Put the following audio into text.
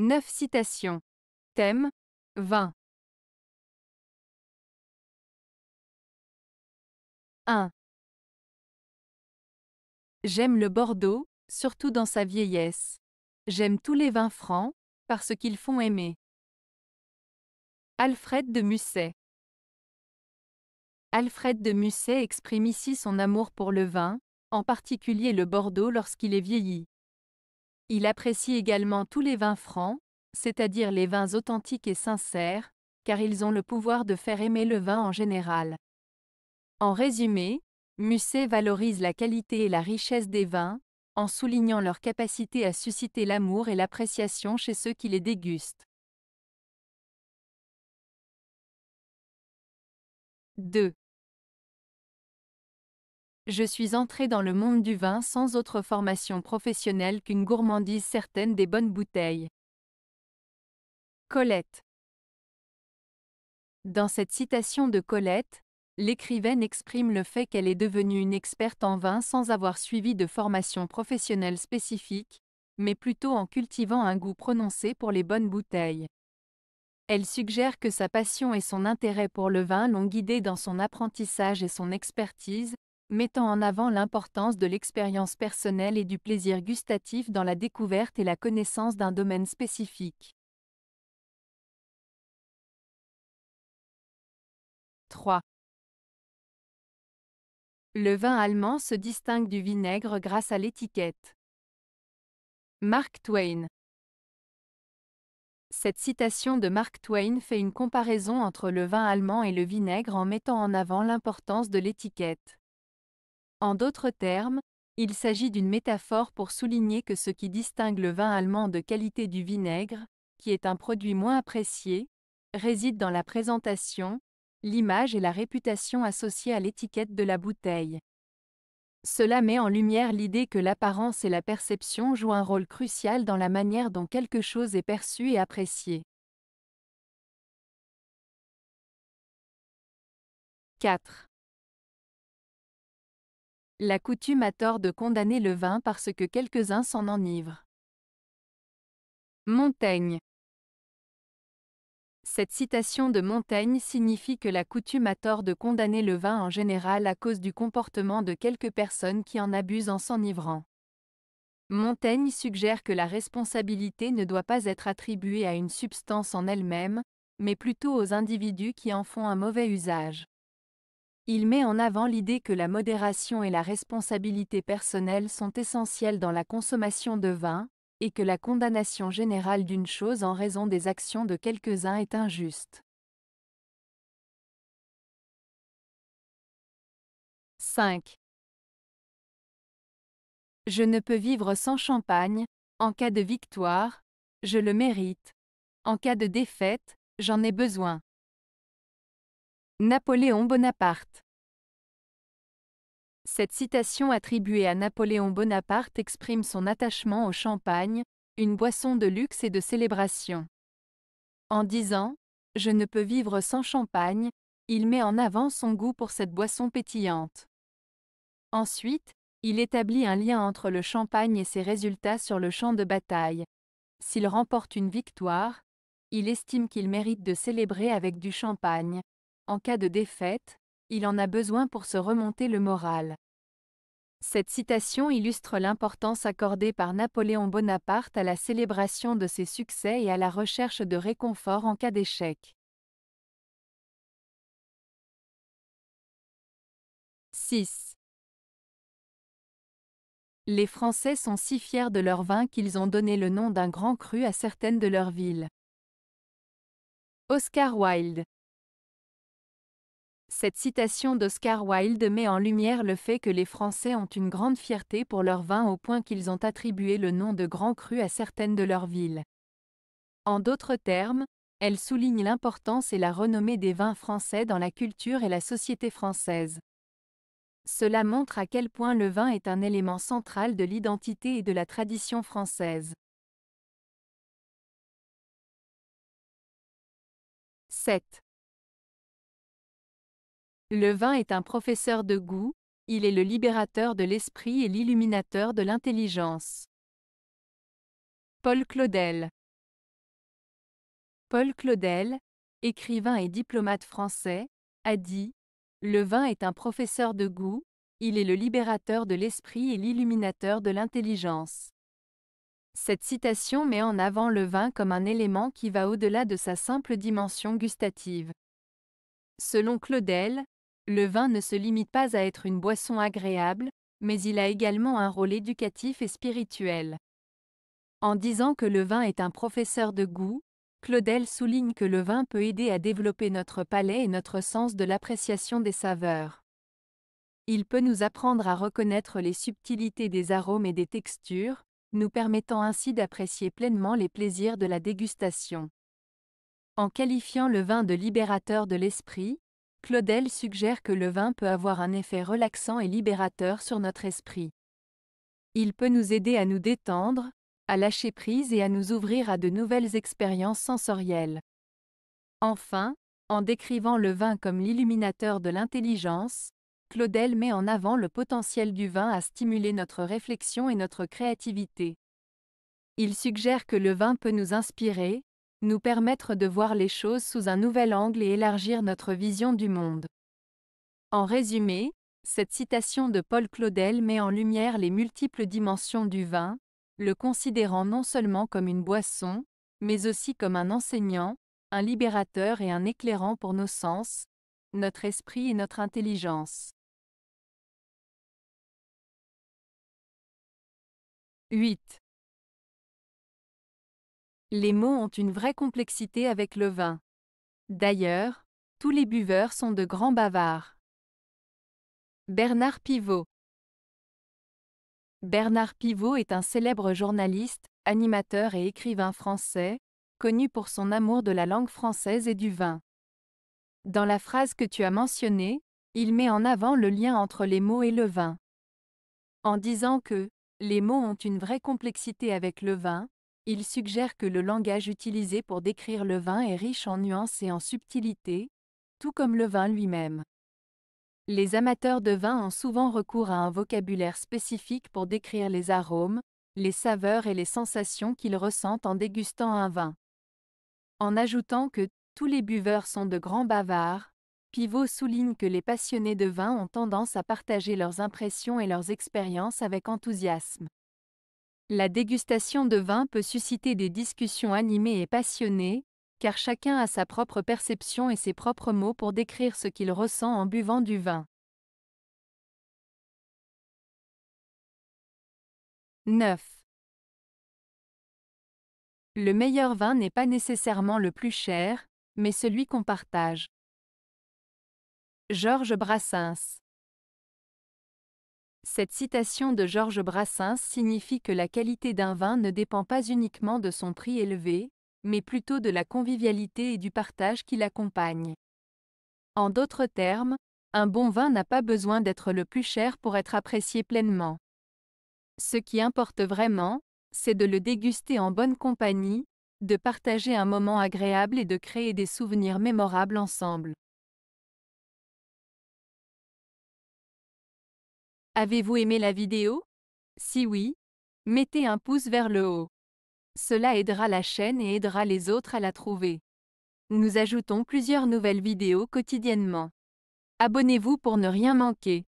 9 citations. Thème, vin. 1. J'aime le Bordeaux, surtout dans sa vieillesse. J'aime tous les vins francs, parce qu'ils font aimer. Alfred de Musset. Alfred de Musset exprime ici son amour pour le vin, en particulier le Bordeaux lorsqu'il est vieilli. Il apprécie également tous les vins francs, c'est-à-dire les vins authentiques et sincères, car ils ont le pouvoir de faire aimer le vin en général. En résumé, Musset valorise la qualité et la richesse des vins, en soulignant leur capacité à susciter l'amour et l'appréciation chez ceux qui les dégustent. 2. Je suis entré dans le monde du vin sans autre formation professionnelle qu'une gourmandise certaine des bonnes bouteilles. Colette. Dans cette citation de Colette, l'écrivaine exprime le fait qu'elle est devenue une experte en vin sans avoir suivi de formation professionnelle spécifique, mais plutôt en cultivant un goût prononcé pour les bonnes bouteilles. Elle suggère que sa passion et son intérêt pour le vin l'ont guidée dans son apprentissage et son expertise, mettant en avant l'importance de l'expérience personnelle et du plaisir gustatif dans la découverte et la connaissance d'un domaine spécifique. 3. Le vin allemand se distingue du vinaigre grâce à l'étiquette. Mark Twain. Cette citation de Mark Twain fait une comparaison entre le vin allemand et le vinaigre en mettant en avant l'importance de l'étiquette. En d'autres termes, il s'agit d'une métaphore pour souligner que ce qui distingue le vin allemand de qualité du vinaigre, qui est un produit moins apprécié, réside dans la présentation, l'image et la réputation associées à l'étiquette de la bouteille. Cela met en lumière l'idée que l'apparence et la perception jouent un rôle crucial dans la manière dont quelque chose est perçu et apprécié. 4. La coutume a tort de condamner le vin parce que quelques-uns s'en enivrent. Montaigne. Cette citation de Montaigne signifie que la coutume a tort de condamner le vin en général à cause du comportement de quelques personnes qui en abusent en s'enivrant. Montaigne suggère que la responsabilité ne doit pas être attribuée à une substance en elle-même, mais plutôt aux individus qui en font un mauvais usage. Il met en avant l'idée que la modération et la responsabilité personnelle sont essentielles dans la consommation de vin, et que la condamnation générale d'une chose en raison des actions de quelques-uns est injuste. 5. Je ne peux vivre sans champagne, en cas de victoire, je le mérite. En cas de défaite, j'en ai besoin. Napoléon Bonaparte. Cette citation attribuée à Napoléon Bonaparte exprime son attachement au champagne, une boisson de luxe et de célébration. En disant « Je ne peux vivre sans champagne », il met en avant son goût pour cette boisson pétillante. Ensuite, il établit un lien entre le champagne et ses résultats sur le champ de bataille. S'il remporte une victoire, il estime qu'il mérite de célébrer avec du champagne. En cas de défaite, il en a besoin pour se remonter le moral. Cette citation illustre l'importance accordée par Napoléon Bonaparte à la célébration de ses succès et à la recherche de réconfort en cas d'échec. 6. Les Français sont si fiers de leur vin qu'ils ont donné le nom d'un grand cru à certaines de leurs villes. Oscar Wilde. Cette citation d'Oscar Wilde met en lumière le fait que les Français ont une grande fierté pour leur vin au point qu'ils ont attribué le nom de grand cru à certaines de leurs villes. En d'autres termes, elle souligne l'importance et la renommée des vins français dans la culture et la société française. Cela montre à quel point le vin est un élément central de l'identité et de la tradition française. 7. Le vin est un professeur de goût, il est le libérateur de l'esprit et l'illuminateur de l'intelligence. Paul Claudel. Paul Claudel, écrivain et diplomate français, a dit « Le vin est un professeur de goût, il est le libérateur de l'esprit et l'illuminateur de l'intelligence. » Cette citation met en avant le vin comme un élément qui va au-delà de sa simple dimension gustative. Selon Claudel, le vin ne se limite pas à être une boisson agréable, mais il a également un rôle éducatif et spirituel. En disant que le vin est un professeur de goût, Claudel souligne que le vin peut aider à développer notre palais et notre sens de l'appréciation des saveurs. Il peut nous apprendre à reconnaître les subtilités des arômes et des textures, nous permettant ainsi d'apprécier pleinement les plaisirs de la dégustation. En qualifiant le vin de libérateur de l'esprit, Claudel suggère que le vin peut avoir un effet relaxant et libérateur sur notre esprit. Il peut nous aider à nous détendre, à lâcher prise et à nous ouvrir à de nouvelles expériences sensorielles. Enfin, en décrivant le vin comme l'illuminateur de l'intelligence, Claudel met en avant le potentiel du vin à stimuler notre réflexion et notre créativité. Il suggère que le vin peut nous inspirer, nous permettre de voir les choses sous un nouvel angle et élargir notre vision du monde. En résumé, cette citation de Paul Claudel met en lumière les multiples dimensions du vin, le considérant non seulement comme une boisson, mais aussi comme un enseignant, un libérateur et un éclairant pour nos sens, notre esprit et notre intelligence. 8. Les mots ont une vraie complexité avec le vin. D'ailleurs, tous les buveurs sont de grands bavards. Bernard Pivot. Bernard Pivot est un célèbre journaliste, animateur et écrivain français, connu pour son amour de la langue française et du vin. Dans la phrase que tu as mentionnée, il met en avant le lien entre les mots et le vin. En disant que les mots ont une vraie complexité avec le vin, il suggère que le langage utilisé pour décrire le vin est riche en nuances et en subtilités, tout comme le vin lui-même. Les amateurs de vin ont souvent recours à un vocabulaire spécifique pour décrire les arômes, les saveurs et les sensations qu'ils ressentent en dégustant un vin. En ajoutant que tous les buveurs sont de grands bavards, Pivot souligne que les passionnés de vin ont tendance à partager leurs impressions et leurs expériences avec enthousiasme. La dégustation de vin peut susciter des discussions animées et passionnées, car chacun a sa propre perception et ses propres mots pour décrire ce qu'il ressent en buvant du vin. 9. Le meilleur vin n'est pas nécessairement le plus cher, mais celui qu'on partage. Georges Brassens. Cette citation de Georges Brassens signifie que la qualité d'un vin ne dépend pas uniquement de son prix élevé, mais plutôt de la convivialité et du partage qui l'accompagne. En d'autres termes, un bon vin n'a pas besoin d'être le plus cher pour être apprécié pleinement. Ce qui importe vraiment, c'est de le déguster en bonne compagnie, de partager un moment agréable et de créer des souvenirs mémorables ensemble. Avez-vous aimé la vidéo? Si oui, mettez un pouce vers le haut. Cela aidera la chaîne et aidera les autres à la trouver. Nous ajoutons plusieurs nouvelles vidéos quotidiennement. Abonnez-vous pour ne rien manquer.